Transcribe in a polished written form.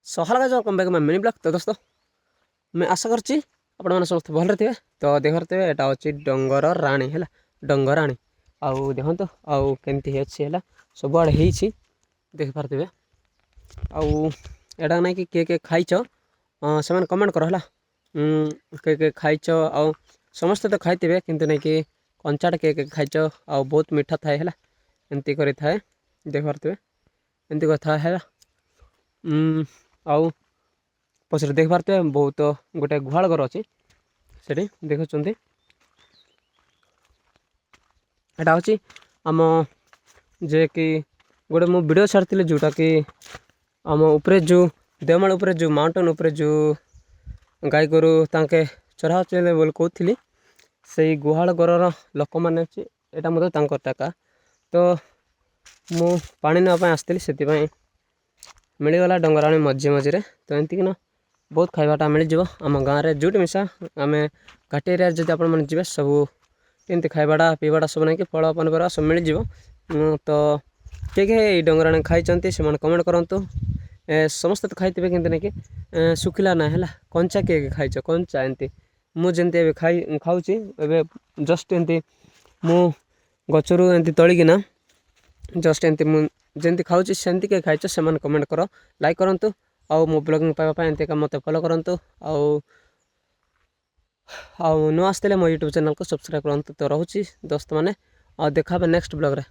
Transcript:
सहाला का जो कम बैक में मिनी ब्लॉग। तो दोस्तों मैं आशा करची आपण मैंने समस्त भलरे थे। तो देखते यहाँ अच्छी डंगर राणी है डंगराणी आउ देखो आउ केमती है सबुआड़े हो देखिपारे आउ एटा ना कि किए खाइच से कमेंट कर है किए खाइच आउ समस्ते तो खाइए किंतु नहीं कि कंचाटा किए खाइच आउ बहुत मीठा थाए है एमती कर थाए देखिपारे एमती कथा है आउ पछरे देखिपारे बहुत गोटे गुहाल घर अच्छी से देखुं एटा हूँ आम जे कि गोटे मु वीडियो छाड़ी जोटा कि आम उपरे जो देवमाल उपरे जो माउंटेन उपरे जो गाई गोरु तांके चढ़ा चले बोल कहती से गुहाल घर लोक मैंने यहाँ मतलब टाका तो मु पानी नापी आसती से मिलगला डंगराणी मझे मझे तो एमती कि बहुत खाइबाटा मिलଯିव आम गाँव में जोटी मिसा आम घाटी एरिया जब आप सब एमती खाइबाटा पीबाटा सब नहीं कि फल पनीपरिया सब मिलଯିव तो किए डंगराणी खाई से कमेंट करूँ समस्ते तो खाइए कि नहीं कि सुखिला ना है कंचा किए खाइच कंचा एमती मुझे खाई खाऊँ जस्ट एमती मु गचरू एमती तलिकिना जस्ट एमती मुझे खाऊँ सेमती किए खाइच से कमेंट कर लाइक करूँ आउ मो ब्लॉगिंग पाइबा एमती मत फॉलो करूँ आउ न आसते मो यूट्यूब चैनल को सब्सक्राइब करूँ। तो रोचे दोस्त मैंने देखा नेक्स्ट ब्लॉग रे।